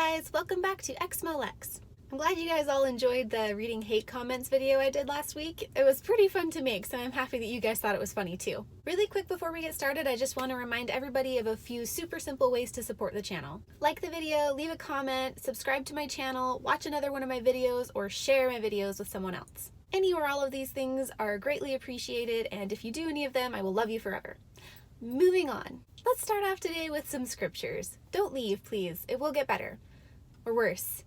guys, welcome back to Exmo. I'm glad you guys all enjoyed the reading hate comments video I did last week. It was pretty fun to make, so I'm happy that you guys thought it was funny too. Really quick before we get started, I just want to remind everybody of a few super simple ways to support the channel. Like the video, leave a comment, subscribe to my channel, watch another one of my videos, or share my videos with someone else. Any or all of these things are greatly appreciated, and if you do any of them, I will love you forever. Moving on. Let's start off today with some scriptures. Don't leave, please. It will get better. Or worse.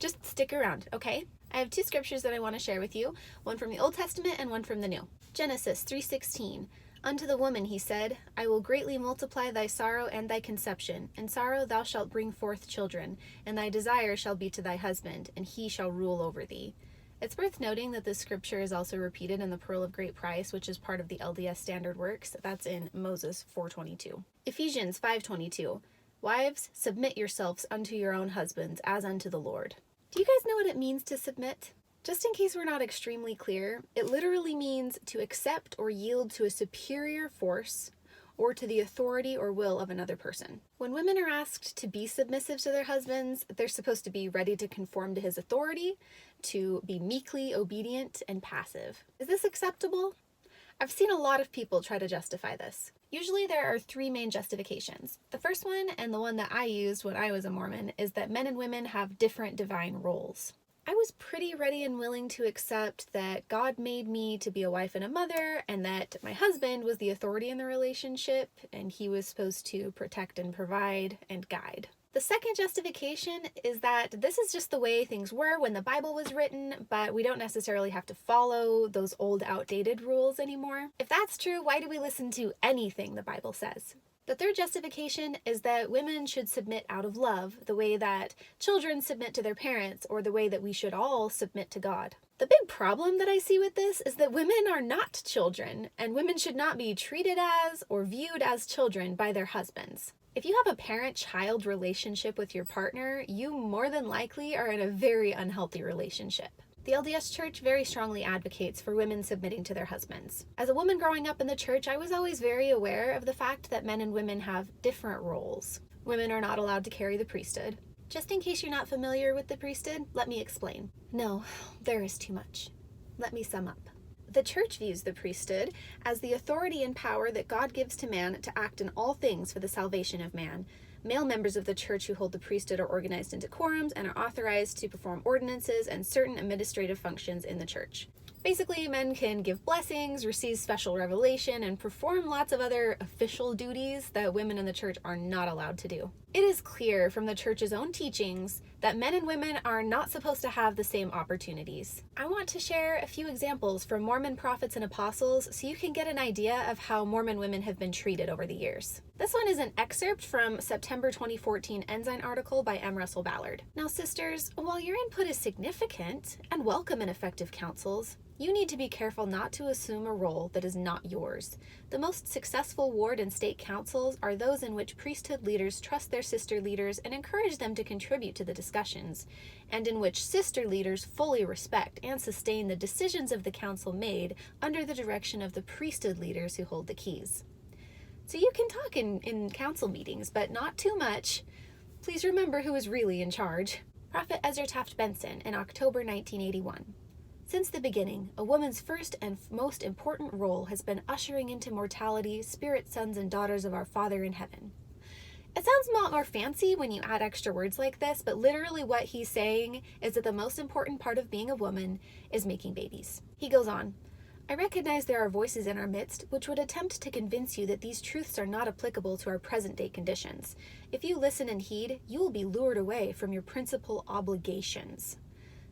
Just stick around, okay? I have two scriptures that I want to share with you, one from the Old Testament and one from the New. Genesis 3:16. Unto the woman he said, I will greatly multiply thy sorrow and thy conception. In sorrow thou shalt bring forth children, and thy desire shall be to thy husband, and he shall rule over thee. It's worth noting that this scripture is also repeated in the Pearl of Great Price, which is part of the LDS Standard Works. That's in Moses 4:22. Ephesians 5:22. Wives, submit yourselves unto your own husbands, as unto the Lord. Do you guys know what it means to submit? Just in case we're not extremely clear, it literally means to accept or yield to a superior force or to the authority or will of another person. When women are asked to be submissive to their husbands, they're supposed to be ready to conform to his authority, to be meekly obedient and passive. Is this acceptable? I've seen a lot of people try to justify this. Usually there are three main justifications. The first one, and the one that I used when I was a Mormon, is that men and women have different divine roles. I was pretty ready and willing to accept that God made me to be a wife and a mother, and that my husband was the authority in the relationship, and he was supposed to protect and provide and guide. The second justification is that this is just the way things were when the Bible was written, but we don't necessarily have to follow those old, outdated rules anymore. If that's true, why do we listen to anything the Bible says? The third justification is that women should submit out of love, the way that children submit to their parents, or the way that we should all submit to God. The big problem that I see with this is that women are not children, and women should not be treated as or viewed as children by their husbands. If you have a parent-child relationship with your partner, you more than likely are in a very unhealthy relationship. The LDS Church very strongly advocates for women submitting to their husbands. As a woman growing up in the church, I was always very aware of the fact that men and women have different roles. Women are not allowed to carry the priesthood. Just in case you're not familiar with the priesthood, let me explain. No, there is too much. Let me sum up. The church views the priesthood as the authority and power that God gives to man to act in all things for the salvation of man. Male members of the church who hold the priesthood are organized into quorums and are authorized to perform ordinances and certain administrative functions in the church. Basically, men can give blessings, receive special revelation, and perform lots of other official duties that women in the church are not allowed to do. It is clear from the church's own teachings that men and women are not supposed to have the same opportunities. I want to share a few examples from Mormon prophets and apostles so you can get an idea of how Mormon women have been treated over the years. This one is an excerpt from September 2014 Ensign article by M. Russell Ballard. Now sisters, while your input is significant and welcome in effective councils, you need to be careful not to assume a role that is not yours. The most successful ward and state councils are those in which priesthood leaders trust their sister leaders and encourage them to contribute to the discussions, and in which sister leaders fully respect and sustain the decisions of the council made under the direction of the priesthood leaders who hold the keys. So you can talk in council meetings, but not too much. Please remember who is really in charge. Prophet Ezra Taft Benson in October 1981. Since the beginning, a woman's first and most important role has been ushering into mortality spirit sons and daughters of our Father in heaven. It sounds a lot more fancy when you add extra words like this, but literally what he's saying is that the most important part of being a woman is making babies. He goes on, I recognize there are voices in our midst which would attempt to convince you that these truths are not applicable to our present-day conditions. If you listen and heed, you will be lured away from your principal obligations.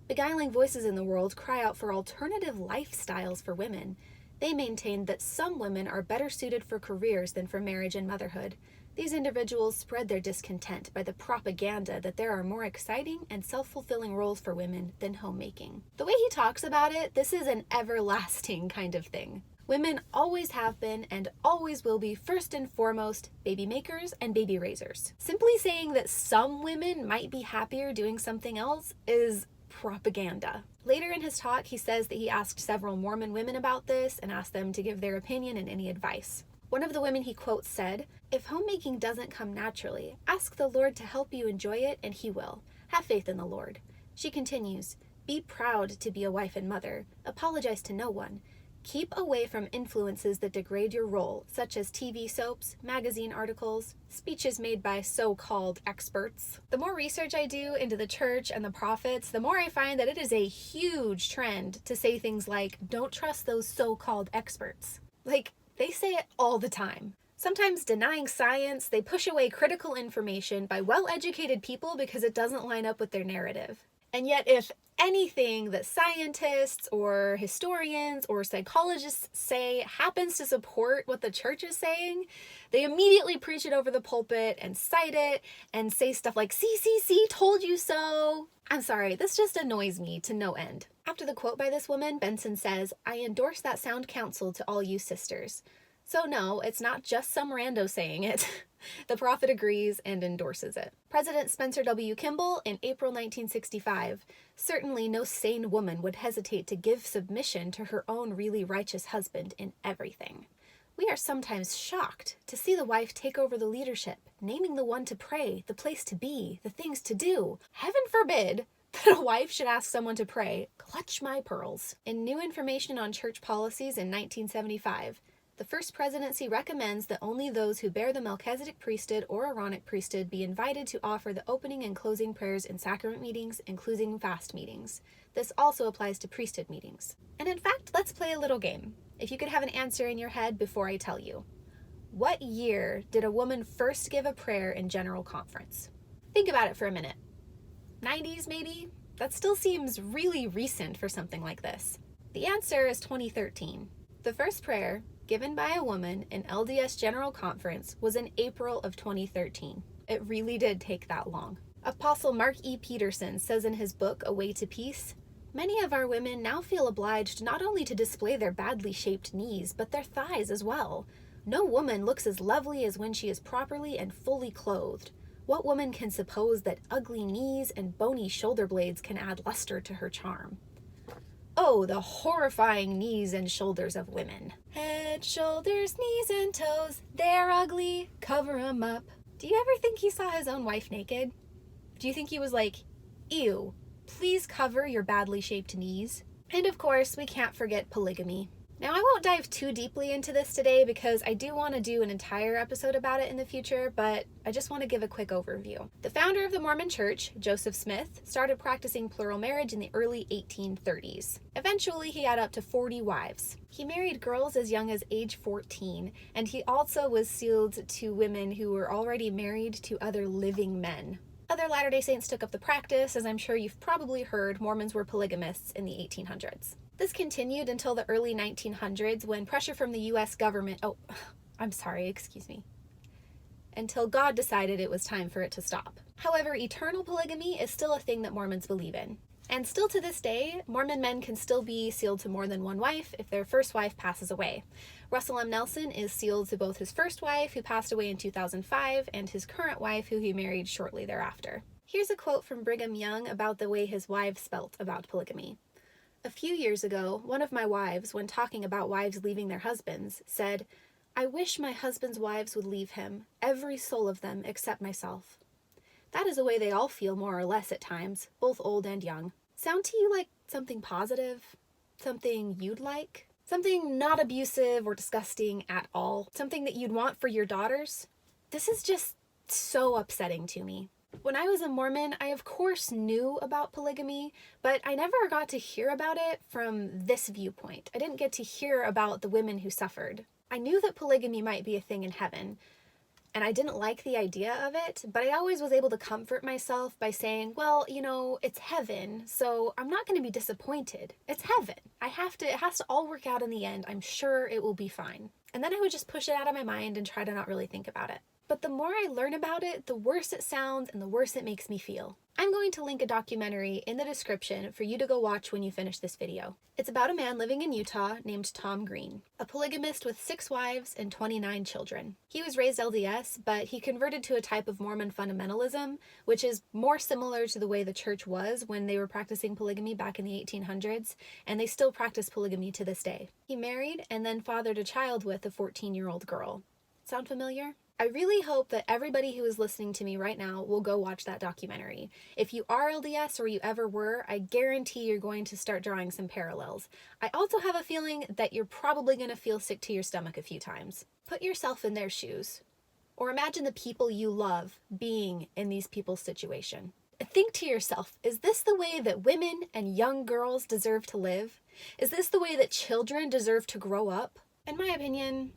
Beguiling voices in the world cry out for alternative lifestyles for women. They maintain that some women are better suited for careers than for marriage and motherhood. These individuals spread their discontent by the propaganda that there are more exciting and self-fulfilling roles for women than homemaking. The way he talks about it, this is an everlasting kind of thing. Women always have been and always will be first and foremost baby makers and baby raisers. Simply saying that some women might be happier doing something else is propaganda. Later in his talk, he says that he asked several Mormon women about this and asked them to give their opinion and any advice. One of the women he quotes said, "If homemaking doesn't come naturally, ask the Lord to help you enjoy it and he will. Have faith in the Lord." She continues, "Be proud to be a wife and mother. Apologize to no one. Keep away from influences that degrade your role, such as TV soaps, magazine articles, speeches made by so-called experts." The more research I do into the church and the prophets, the more I find that it is a huge trend to say things like, "Don't trust those so-called experts." Like, they say it all the time. Sometimes denying science, they push away critical information by well-educated people because it doesn't line up with their narrative. And yet, if anything that scientists or historians or psychologists say happens to support what the church is saying, they immediately preach it over the pulpit and cite it and say stuff like, "See, told you so." I'm sorry, this just annoys me to no end. After the quote by this woman, Benson says, "I endorse that sound counsel to all you sisters." So no, it's not just some rando saying it. The prophet agrees and endorses it. President Spencer W. Kimball, in April 1965, "Certainly no sane woman would hesitate to give submission to her own really righteous husband in everything. We are sometimes shocked to see the wife take over the leadership, naming the one to pray, the place to be, the things to do. Heaven forbid that a wife should ask someone to pray, clutch my pearls." In New Information on Church Policies in 1975, the First Presidency recommends that only those who bear the Melchizedek priesthood or Aaronic priesthood be invited to offer the opening and closing prayers in sacrament meetings, including fast meetings. This also applies to priesthood meetings. And in fact, let's play a little game. If you could have an answer in your head before I tell you. What year did a woman first give a prayer in General Conference? Think about it for a minute. 90s maybe? That still seems really recent for something like this. The answer is 2013. The first prayer, given by a woman in LDS General Conference, was in April of 2013. It really did take that long. Apostle Mark E. Peterson says in his book, A Way to Peace, "Many of our women now feel obliged not only to display their badly shaped knees, but their thighs as well. No woman looks as lovely as when she is properly and fully clothed. What woman can suppose that ugly knees and bony shoulder blades can add luster to her charm? Oh, the horrifying knees and shoulders of women. Head, shoulders, knees, and toes, they're ugly, cover 'em up." Do you ever think he saw his own wife naked? Do you think he was like, "Ew, please cover your badly shaped knees"? And of course, we can't forget polygamy. Now, I won't dive too deeply into this today because I do want to do an entire episode about it in the future, but I just want to give a quick overview. The founder of the Mormon Church, Joseph Smith, started practicing plural marriage in the early 1830s. Eventually, he had up to 40 wives. He married girls as young as age 14, and he also was sealed to women who were already married to other living men. Other Latter-day Saints took up the practice. As I'm sure you've probably heard, Mormons were polygamists in the 1800s. This continued until the early 1900s when pressure from the US government, until God decided it was time for it to stop. However, eternal polygamy is still a thing that Mormons believe in. And still to this day, Mormon men can still be sealed to more than one wife if their first wife passes away. Russell M. Nelson is sealed to both his first wife, who passed away in 2005, and his current wife, who he married shortly thereafter. Here's a quote from Brigham Young about the way his wives felt about polygamy. "A few years ago, one of my wives, when talking about wives leaving their husbands, said, 'I wish my husband's wives would leave him, every soul of them except myself.' That is a way they all feel more or less at times, both old and young. Sound to you like something positive? Something you'd like? Something not abusive or disgusting at all? Something that you'd want for your daughters? This is just so upsetting to me. When I was a Mormon, I of course knew about polygamy, but I never got to hear about it from this viewpoint. I didn't get to hear about the women who suffered. I knew that polygamy might be a thing in heaven, and I didn't like the idea of it, but I always was able to comfort myself by saying, well, it's heaven, so I'm not going to be disappointed. It's heaven. It has to all work out in the end. I'm sure it will be fine. And then I would just push it out of my mind and try to not really think about it. But the more I learn about it, the worse it sounds and the worse it makes me feel. I'm going to link a documentary in the description for you to go watch when you finish this video. It's about a man living in Utah named Tom Green, a polygamist with 6 wives and 29 children. He was raised LDS, but he converted to a type of Mormon fundamentalism, which is more similar to the way the church was when they were practicing polygamy back in the 1800s, and they still practice polygamy to this day. He married and then fathered a child with a 14-year-old girl. Sound familiar? I really hope that everybody who is listening to me right now will go watch that documentary. If you are LDS or you ever were, I guarantee you're going to start drawing some parallels. I also have a feeling that you're probably going to feel sick to your stomach a few times. Put yourself in their shoes. Or imagine the people you love being in these people's situation. Think to yourself, is this the way that women and young girls deserve to live? Is this the way that children deserve to grow up? In my opinion,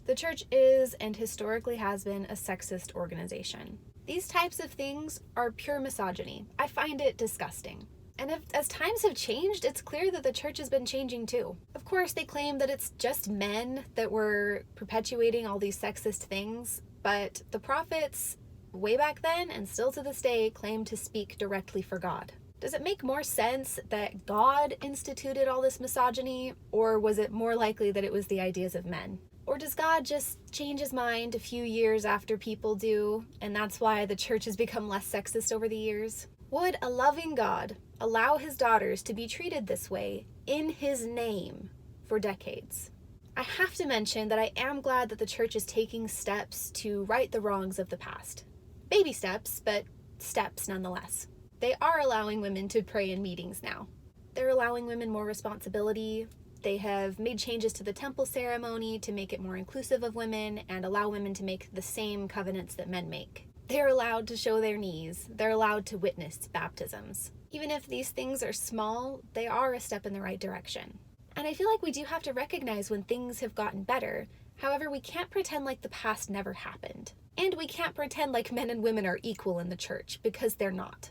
the church is and historically has been a sexist organization. These types of things are pure misogyny. I find it disgusting. And as times have changed, it's clear that the church has been changing too. Of course, they claim that it's just men that were perpetuating all these sexist things, but the prophets, way back then and still to this day, claim to speak directly for God. Does it make more sense that God instituted all this misogyny, or was it more likely that it was the ideas of men? Or does God just change his mind a few years after people do, and that's why the church has become less sexist over the years? Would a loving God allow his daughters to be treated this way in his name for decades? I have to mention that I am glad that the church is taking steps to right the wrongs of the past. Baby steps, but steps nonetheless. They are allowing women to pray in meetings now. They're allowing women more responsibility. They have made changes to the temple ceremony to make it more inclusive of women and allow women to make the same covenants that men make. They're allowed to show their knees. They're allowed to witness baptisms. Even if these things are small, they are a step in the right direction. And I feel like we do have to recognize when things have gotten better. However, we can't pretend like the past never happened. And we can't pretend like men and women are equal in the church, because they're not.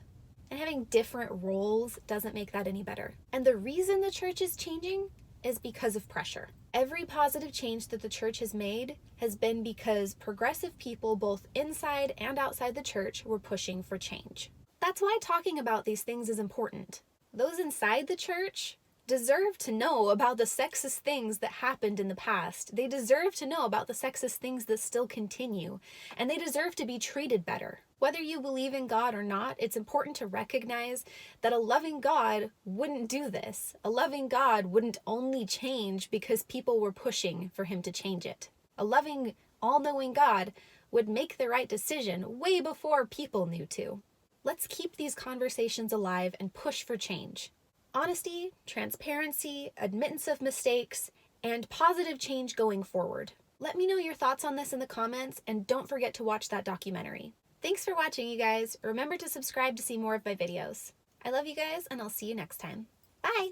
And having different roles doesn't make that any better. And the reason the church is changing is because of pressure. Every positive change that the church has made has been because progressive people both inside and outside the church were pushing for change. That's why talking about these things is important. Those inside the church deserve to know about the sexist things that happened in the past. They deserve to know about the sexist things that still continue, and they deserve to be treated better. Whether you believe in God or not, it's important to recognize that a loving God wouldn't do this. A loving God wouldn't only change because people were pushing for him to change it. A loving, all-knowing God would make the right decision way before people knew to. Let's keep these conversations alive and push for change. Honesty, transparency, admittance of mistakes, and positive change going forward. Let me know your thoughts on this in the comments, and don't forget to watch that documentary. Thanks for watching, you guys. Remember to subscribe to see more of my videos. I love you guys, and I'll see you next time. Bye!